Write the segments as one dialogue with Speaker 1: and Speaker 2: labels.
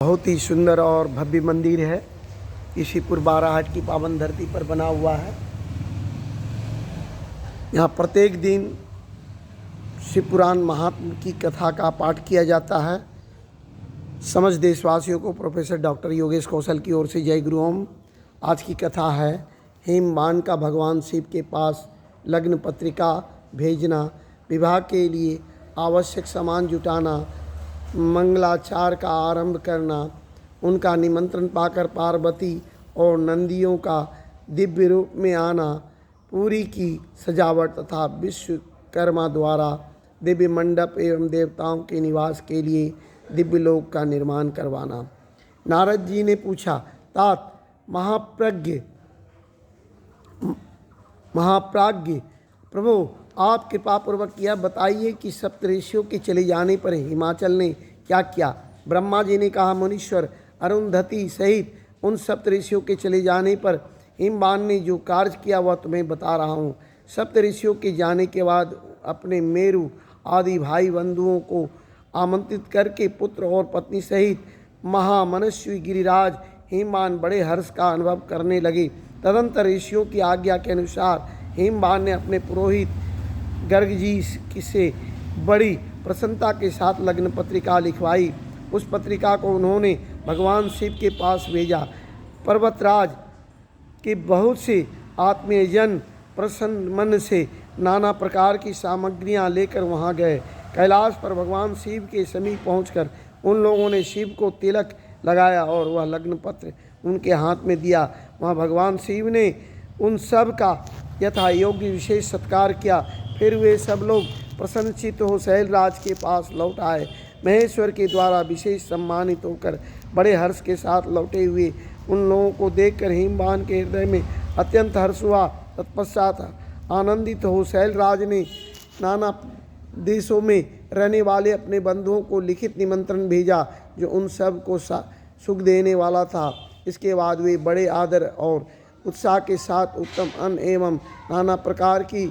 Speaker 1: बहुत ही सुंदर और भव्य मंदिर है। इसीपुर बाराहाट की पावन धरती पर बना हुआ है। यहाँ प्रत्येक दिन शिव पुराण महात्म की कथा का पाठ किया जाता है। समझ देशवासियों को प्रोफेसर डॉक्टर योगेश कौशल की ओर से जय गुरु ओम। आज की कथा है हेमबान का भगवान शिव के पास लग्न पत्रिका भेजना, विवाह के लिए आवश्यक सामान जुटाना, मंगलाचार का आरंभ करना, उनका निमंत्रण पाकर पार्वती और नंदियों का दिव्य रूप में आना, पूरी की सजावट तथा विश्वकर्मा द्वारा दिव्य मंडप एवं देवताओं के निवास के लिए दिव्य लोक का निर्माण करवाना। नारद जी ने पूछा, तात महाप्राज्ञ प्रभु, आप कृपापूर्वक यह बताइए कि सप्तऋषियों के चले जाने पर हिमाचल ने क्या किया। ब्रह्मा जी ने कहा, मुनीश्वर, अरुंधति सहित उन सप्तऋषियों के चले जाने पर हिमबान ने जो कार्य किया वह तुम्हें बता रहा हूँ। सप्तऋषियों के जाने के बाद अपने मेरु आदि भाई बंधुओं को आमंत्रित करके पुत्र और पत्नी सहित महामनस्वी गिरिराज हिमबान बड़े हर्ष का अनुभव करने लगे। तदंतर ऋषियों की आज्ञा के अनुसार हिमबान ने अपने पुरोहित गर्ग जी से बड़ी प्रसन्नता के साथ लग्न पत्रिका लिखवाई। उस पत्रिका को उन्होंने भगवान शिव के पास भेजा। पर्वतराज के बहुत से आत्मीयजन प्रसन्न मन से नाना प्रकार की सामग्रियां लेकर वहां गए। कैलाश पर भगवान शिव के समीप पहुंचकर उन लोगों ने शिव को तिलक लगाया और वह लग्न पत्र उनके हाथ में दिया। वहां भगवान शिव ने उन सब का यथा योग्य विशेष सत्कार किया। फिर वे सब लोग प्रसन्नचित्त हो शैलराज के पास लौट आए। महेश्वर के द्वारा विशेष सम्मानित होकर बड़े हर्ष के साथ लौटे हुए उन लोगों को देखकर हिमबान के हृदय में अत्यंत हर्ष हुआ। तत्पश्चात आनंदित हो शैलराज ने नाना देशों में रहने वाले अपने बंधुओं को लिखित निमंत्रण भेजा, जो उन सब को सुख देने वाला था। इसके बाद वे बड़े आदर और उत्साह के साथ उत्तम अन्न एवं नाना प्रकार की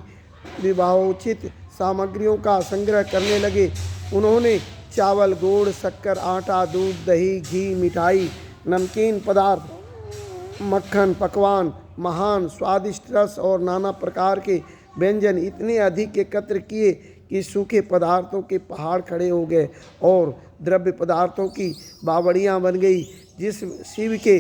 Speaker 1: विवाहोचित सामग्रियों का संग्रह करने लगे। उन्होंने चावल, गुड़, शक्कर, आटा, दूध, दही, घी, मिठाई, नमकीन पदार्थ, मक्खन, पकवान, महान स्वादिष्ट रस और नाना प्रकार के व्यंजन इतने अधिक एकत्र किए कि सूखे पदार्थों के पहाड़ खड़े हो गए और द्रव्य पदार्थों की बावड़ियाँ बन गई। जिस शिव के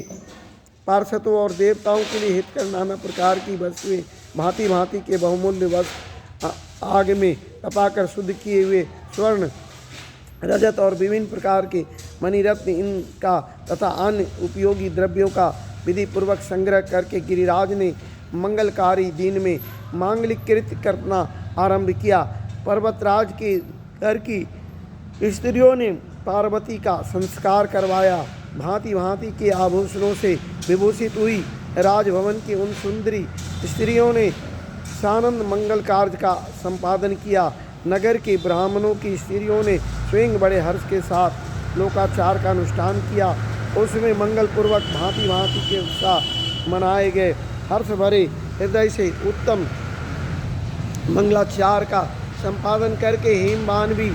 Speaker 1: पार्षदों और देवताओं के लिए हितकर नाना प्रकार की वस्तुएं भांति भांति के बहुमूल्य वस्त्र आग में तपाकर शुद्ध किए हुए स्वर्ण, रजत और विभिन्न प्रकार के मणिरत्न इनका तथा अन्य उपयोगी द्रव्यों का विधि पूर्वक संग्रह करके गिरिराज ने मंगलकारी दिन में मांगलिक कृत्य करना आरंभ किया। पर्वतराज के घर की स्त्रियों ने पार्वती का संस्कार करवाया। भांति भांति के आभूषणों से विभूषित हुई राजभवन की उन सुंदरी स्त्रियों ने सानंद मंगल कार्य का संपादन किया। नगर के ब्राह्मणों की स्त्रियों ने स्वयं बड़े हर्ष के साथ लोकाचार का अनुष्ठान किया। उसमें मंगलपूर्वक भांति भांति के उत्साह मनाए गए। हर्ष भरे हृदय से उत्तम मंगलाचार का संपादन करके हिमबान भी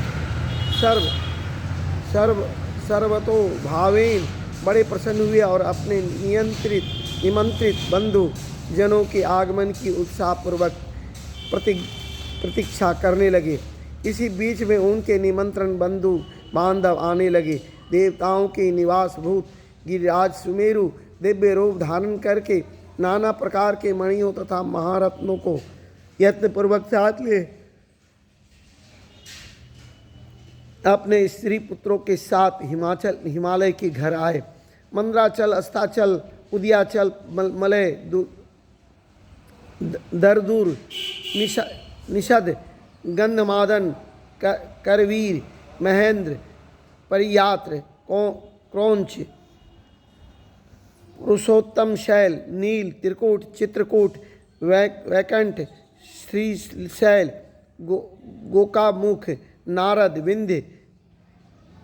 Speaker 1: सर्वतो भावेन बड़े प्रसन्न हुए और अपने निमंत्रित बंधु जनों के आगमन की उत्साहपूर्वक प्रतीक्षा करने लगे। इसी बीच में उनके निमंत्रण बंधु बांधव आने लगे। देवताओं के निवास भूत गिरिराज सुमेरु दिव्य रूप धारण करके नाना प्रकार के मणियों तथा महारत्नों को यत्नपूर्वक साथ ले अपने स्त्री पुत्रों के साथ हिमालय के घर आए। मंदराचल, अस्ताचल, उदयाचल, मलय, दरदूर, निषद, गंधमादन, करवीर, महेंद्र, परियात्र, क्रौंच, पुरुषोत्तम शैल, नील, त्रिकूट, चित्रकूट, वैकंठ, श्रीशैल, गोकामुख, नारद, विंध्य,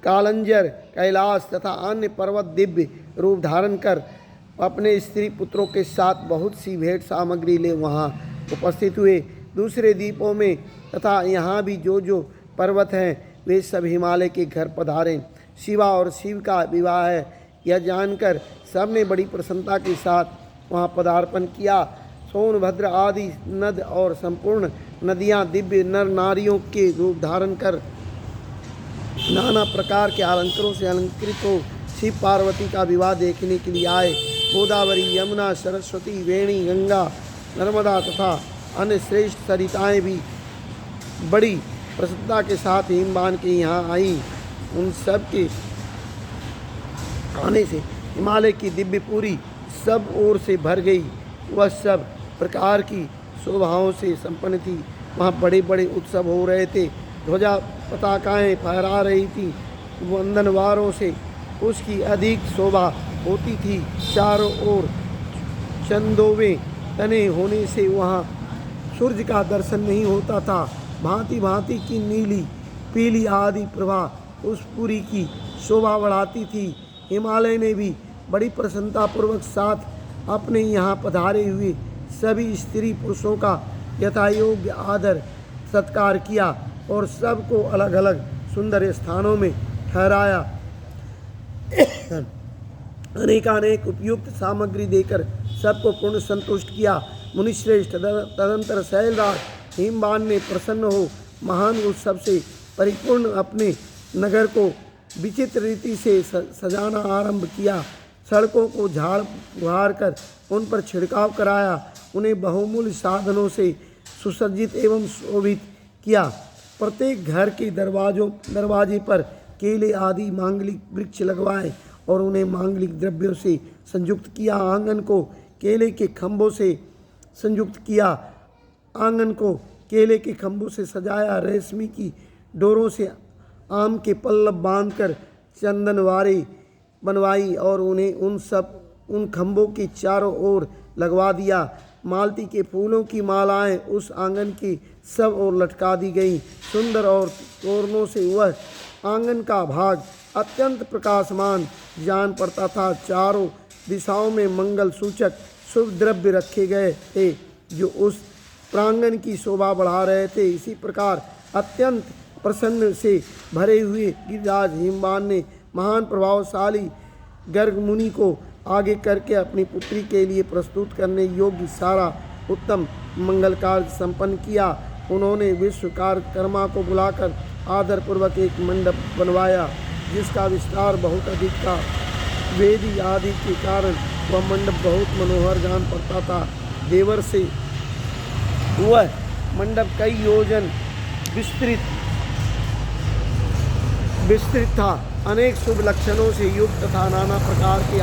Speaker 1: कालंजर, कैलाश तथा अन्य पर्वत दिव्य रूप धारण कर अपने स्त्री पुत्रों के साथ बहुत सी भेंट सामग्री ले वहाँ उपस्थित हुए। दूसरे द्वीपों में तथा यहाँ भी जो पर्वत हैं वे सब हिमालय के घर पधारे। शिवा और शिव का विवाह है। यह जानकर सबने बड़ी प्रसन्नता के साथ वहाँ पदार्पण किया। सोनभद्र आदि नद और संपूर्ण नदियाँ दिव्य नर नारियों के रूप धारण कर नाना प्रकार के अलंकारों से अलंकृत हो शिव पार्वती का विवाह देखने के लिए आए। गोदावरी, यमुना, सरस्वती, वेणी, गंगा, नर्मदा तथा अन्य श्रेष्ठ सरिताएँ भी बड़ी प्रसन्नता के साथ हिमवान के यहाँ आईं। उन सब के आने से हिमालय की दिव्यपुरी सब ओर से भर गई। वह सब प्रकार की शोभाओं से संपन्न थी। वहाँ बड़े बड़े उत्सव हो रहे थे। ध्वजा पताकाएँ फहरा रही थी। वंदनवारों से उसकी अधिक शोभा होती थी। चारों ओर चंदोवे तने होने से वहाँ सूर्य का दर्शन नहीं होता था। भांति भांति की नीली, पीली आदि प्रभा उस पुरी की शोभा बढ़ाती थी। हिमालय ने भी बड़ी प्रसन्नतापूर्वक साथ अपने यहाँ पधारे हुए सभी स्त्री पुरुषों का यथायोग्य आदर सत्कार किया और सबको अलग अलग सुंदर स्थानों में ठहराया। अनेकानेक उपयुक्त सामग्री देकर सबको पूर्ण संतुष्ट किया। मुनिश्रेष्ठ तदंतर शैलराज हिमवान ने प्रसन्न हो महान उत्सव से परिपूर्ण अपने नगर को विचित्र रीति से सजाना आरंभ किया। सड़कों को झाड़ बुहार कर उन पर छिड़काव कराया। उन्हें बहुमूल्य साधनों से सुसज्जित एवं शोभित किया। प्रत्येक घर के दरवाजे पर केले आदि मांगलिक वृक्ष लगवाए और उन्हें मांगलिक द्रव्यों से संयुक्त किया। आंगन को केले के खंभों से संयुक्त किया। आंगन को केले के खंभों से सजाया। रेशमी की डोरों से आम के पल्लव बांधकर चंदनवारी बनवाई और उन्हें उन खंभों के चारों ओर लगवा दिया। मालती के फूलों की मालाएं उस आंगन की सब ओर लटका दी गईं। सुंदर और तोरणों से वह आंगन का भाग अत्यंत प्रकाशमान जान पड़ता था। चारों दिशाओं में मंगल सूचक शुभ द्रव्य रखे गए थे जो उस प्रांगण की शोभा बढ़ा रहे थे। इसी प्रकार अत्यंत प्रसन्न से भरे हुए गिरिराज हिमवान ने महान प्रभावशाली गर्ग मुनि को आगे करके अपनी पुत्री के लिए प्रस्तुत करने योग्य सारा उत्तम मंगल कार्य संपन्न किया। उन्होंने विश्वकर्मा को बुलाकर आदरपूर्वक एक मंडप बनवाया जिसका विस्तार बहुत अधिक था। वेदी आदि के कारण वह मंडप बहुत मनोहर जान पड़ता था। देवर से वह मंडप कई योजन विस्तृत था। अनेक शुभ लक्षणों से युक्त तथा नाना प्रकार के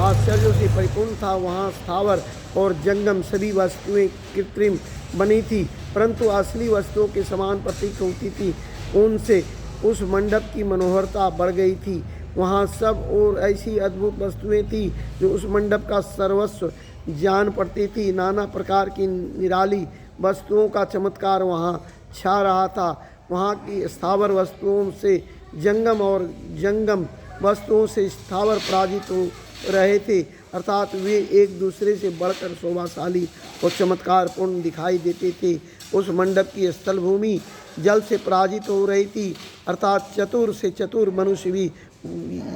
Speaker 1: आश्चर्यों से परिपूर्ण था। वहाँ स्थावर और जंगम सभी वस्तुएं कृत्रिम बनी थी परंतु असली वस्तुओं के समान प्रतीत होती थी। उनसे उस मंडप की मनोहरता बढ़ गई थी। वहाँ सब और ऐसी अद्भुत वस्तुएं थी जो उस मंडप का सर्वस्व जान पड़ती थी। नाना प्रकार की निराली वस्तुओं का चमत्कार वहाँ छा रहा था। वहाँ की स्थावर वस्तुओं से जंगम और जंगम वस्तुओं से स्थावर पराजित हो रहे थे अर्थात वे एक दूसरे से बढ़कर शोभाशाली और चमत्कारपूर्ण दिखाई देते थे। उस मंडप की स्थल भूमि जल से पराजित हो रही थी अर्थात चतुर से चतुर मनुष्य भी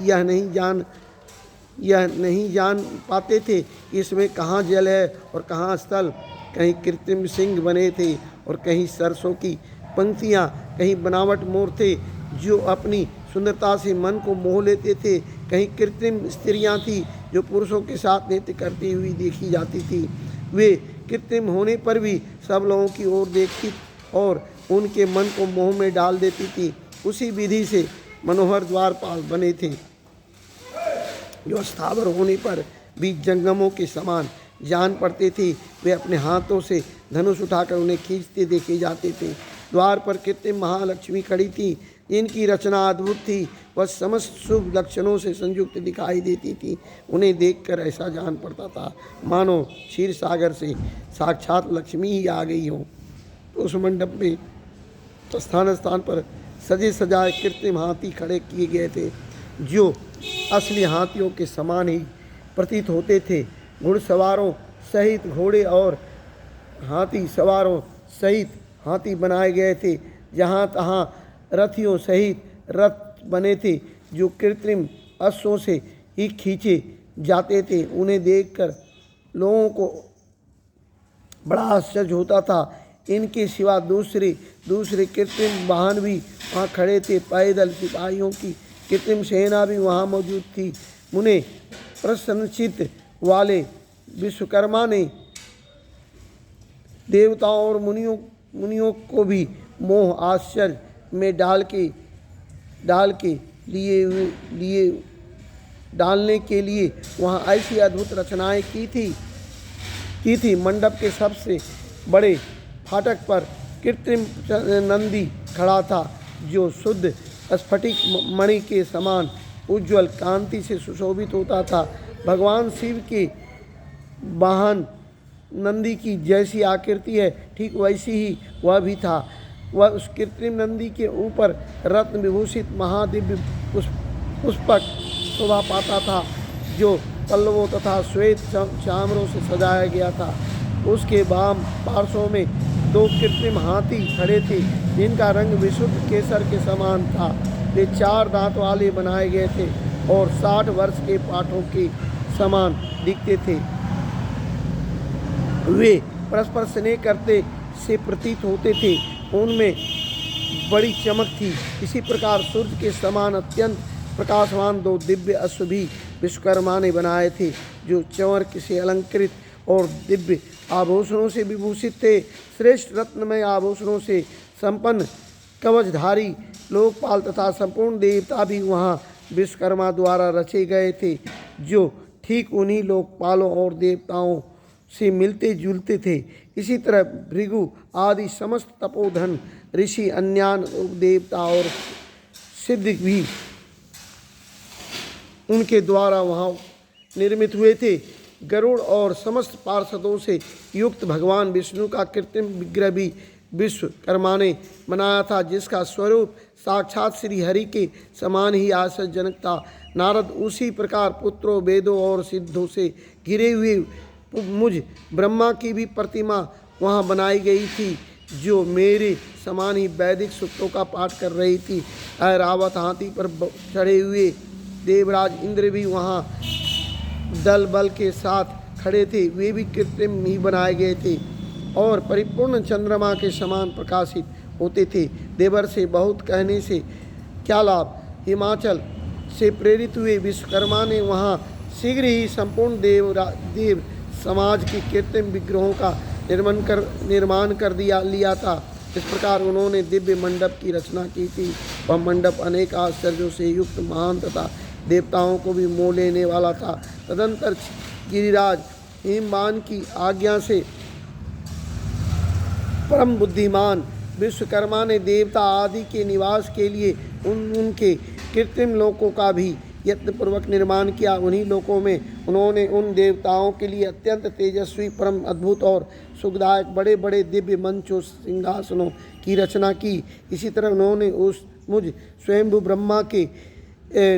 Speaker 1: यह नहीं जान पाते थे इसमें कहाँ जल है और कहाँ स्थल। कहीं कृत्रिम सिंह बने थे और कहीं सरसों की पंक्तियाँ, कहीं बनावट मोर थे जो अपनी सुंदरता से मन को मोह लेते थे। कहीं कृत्रिम स्त्रियाँ थीं जो पुरुषों के साथ नृत्य करती हुई देखी जाती थी। वे कृत्रिम होने पर भी सब लोगों की ओर देखती और उनके मन को मोह में डाल देती थी। उसी विधि से मनोहर द्वारपाल बने थे जो स्थावर होने पर भी जंगमों के समान जान पड़ते थे। वे अपने हाथों से धनुष उठाकर उन्हें खींचते देखे जाते थे। द्वार पर कृत्रिम महालक्ष्मी खड़ी थी। इनकी रचना अद्भुत थी। वह समस्त शुभ लक्षणों से संयुक्त दिखाई देती थी। उन्हें देखकर ऐसा जान पड़ता था मानो क्षीर सागर से साक्षात लक्ष्मी ही आ गई हो। उस मंडप में स्थान स्थान पर सजे सजाए कृत्रिम हाथी खड़े किए गए थे जो असली हाथियों के समान ही प्रतीत होते थे। घुड़सवारों सहित घोड़े और हाथी सवारों सहित हाथी बनाए गए थे। जहाँ तहाँ रथियों सहित रथ बने थे। जो कृत्रिम अश्वों से ही खींचे जाते थे, उन्हें देखकर लोगों को बड़ा आश्चर्य होता था। इनके सिवा दूसरे दूसरे कृत्रिम वाहन भी वहाँ खड़े थे। पैदल सिपाहियों की कृत्रिम सेना भी वहाँ मौजूद थी। उन्हें प्रसन्नचित्त वाले विश्वकर्मा ने देवताओं और मुनियों को भी मोह आश्चर्य में डालने के लिए वहाँ ऐसी अद्भुत रचनाएं की थी। मंडप के सबसे बड़े फाटक पर कृत्रिम नंदी खड़ा था, जो शुद्ध स्फटिक मणि के समान उज्ज्वल कांति से सुशोभित होता था। भगवान शिव के वाहन नंदी की जैसी आकृति है, ठीक वैसी ही वह भी था। वह उस कृत्रिम नंदी के ऊपर रत्न विभूषित महादिव्य पुष्पक शोभा पाता था, जो पल्लवों तथा श्वेत चामरों से सजाया गया था। उसके वाम पार्श्वों में 2 कृत्रिम हाथी खड़े थे, जिनका रंग विशुद्ध केसर के समान था। वे 4 दांत वाले बनाए गए थे और 60 वर्ष के पाठों के समान दिखते थे। वे परस्पर स्नेह करते से प्रतीत होते थे। उनमें बड़ी चमक थी। इसी प्रकार सूर्य के समान अत्यंत प्रकाशवान 2 दिव्य अश्व भी विश्वकर्मा ने बनाए थे, जो चंवर से अलंकृत और दिव्य आभूषणों से विभूषित थे। श्रेष्ठ रत्नमय आभूषणों से संपन्न कवचधारी लोकपाल तथा संपूर्ण देवता भी वहाँ विश्वकर्मा द्वारा रचे गए थे, जो ठीक उन्हीं लोकपालों और देवताओं से मिलते जुलते थे। इसी तरह भृगु आदि समस्त तपोधन ऋषि, अन्यान देवता और सिद्ध भी उनके द्वारा वहाँ निर्मित हुए थे। गरुड़ और समस्त पार्षदों से युक्त भगवान विष्णु का कृत्रिम विग्रह भी विश्वकर्मा ने बनाया था, जिसका स्वरूप साक्षात श्री हरि के समान ही आश्चर्यजनक था। नारद उसी प्रकार पुत्रों, वेदों और सिद्धों से घिरे हुए मुझ ब्रह्मा की भी प्रतिमा वहाँ बनाई गई थी, जो मेरे समान ही वैदिक सूक्तों का पाठ कर रही थी। ऐरावत हाथी पर चढ़े हुए देवराज इंद्र भी वहाँ दल बल के साथ खड़े थे। वे भी कृत्रिम ही बनाए गए थे और परिपूर्ण चंद्रमा के समान प्रकाशित होते थे। देवर से बहुत कहने से क्या लाभ। हिमाचल से प्रेरित हुए विश्वकर्मा ने वहाँ शीघ्र ही संपूर्ण देव समाज के कृत्रिम विग्रहों का निर्माण कर लिया था। इस प्रकार उन्होंने दिव्य मंडप की रचना की थी। वह मंडप अनेक आश्चर्यों से युक्त, महान तथा देवताओं को भी मोह लेने वाला था। तदंतर गिरिराज हिमवान की आज्ञा से परम बुद्धिमान विश्वकर्मा ने देवता आदि के निवास के लिए उनके कृत्रिम लोकों का भी यत्नपूर्वक निर्माण किया। उन्हीं लोकों में उन्होंने उन देवताओं के लिए अत्यंत तेजस्वी, परम अद्भुत और सुखदायक बड़े बड़े दिव्य मंचों, सिंहासनों की रचना की। इसी तरह उन्होंने मुझ स्वयंभू ब्रह्मा के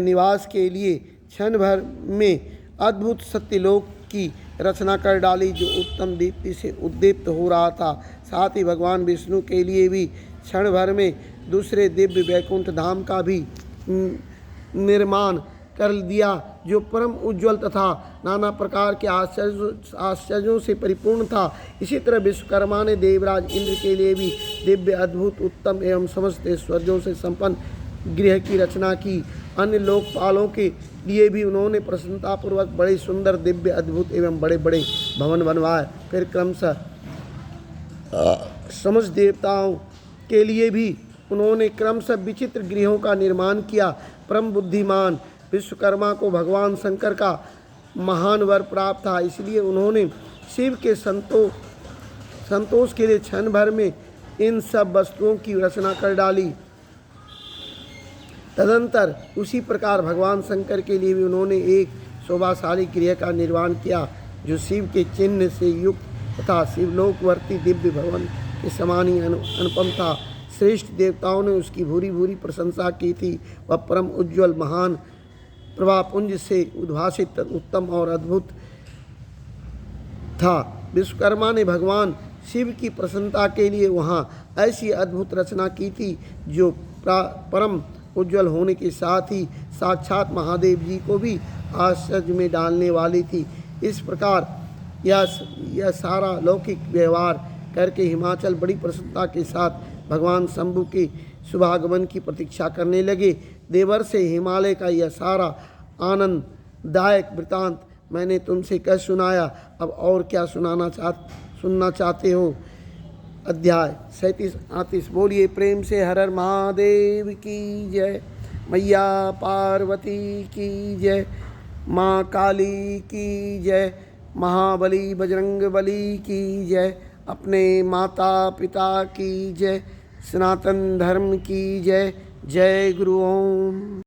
Speaker 1: निवास के लिए क्षण भर में अद्भुत सत्यलोक की रचना कर डाली, जो उत्तम दीप्ति से उद्दीप्त हो रहा था। साथ ही भगवान विष्णु के लिए भी क्षण भर में दूसरे दिव्य वैकुंठ धाम का भी निर्माण कर दिया, जो परम उज्ज्वल तथा नाना प्रकार के आश्चर्यों से परिपूर्ण था। इसी तरह विश्वकर्मा ने देवराज इंद्र के लिए भी दिव्य, अद्भुत, उत्तम एवं समस्त ऐश्वर्यों से संपन्न गृह की रचना की। अन्य लोकपालों के लिए भी उन्होंने प्रसन्नतापूर्वक बड़े सुंदर, दिव्य, अद्भुत एवं बड़े बड़े भवन बनवाए। फिर क्रमशः समस्त देवताओं के लिए भी उन्होंने क्रमशः विचित्र गृहों का निर्माण किया। परम बुद्धिमान विश्वकर्मा को भगवान शंकर का महान वर प्राप्त था, इसलिए उन्होंने शिव के संतोष के लिए क्षण भर में इन सब वस्तुओं की रचना कर डाली। तदंतर उसी प्रकार भगवान शंकर के लिए भी उन्होंने एक शोभाशाली गृह का निर्माण किया, जो शिव के चिन्ह से युक्त तथा शिवलोकवर्ती दिव्य भवन के समान ही अनुपम था। श्रेष्ठ देवताओं ने उसकी भूरी भूरी प्रशंसा की थी। वह परम उज्ज्वल, महान प्रभापुंज से उद्भासित, उत्तम और अद्भुत था। विश्वकर्मा ने भगवान शिव की प्रसन्नता के लिए वहाँ ऐसी अद्भुत रचना की थी, जो परम उज्जवल होने के साथ ही साक्षात महादेव जी को भी आश्चर्य में डालने वाली थी। इस प्रकार यह सारा लौकिक व्यवहार करके हिमाचल बड़ी प्रसन्नता के साथ भगवान शंभु के शुभागमन की प्रतीक्षा करने लगे। देवर से हिमालय का यह सारा आनंददायक वृतांत मैंने तुमसे कह सुनाया, अब और क्या सुनना चाहते हो। अध्याय 37-38। बोलिए प्रेम से हर हर महादेव की जय। मैया पार्वती की जय। माँ काली की जय। महाबली बजरंग बली की जय। अपने माता पिता की जय। सनातन धर्म की जय। जय गुरु ओम।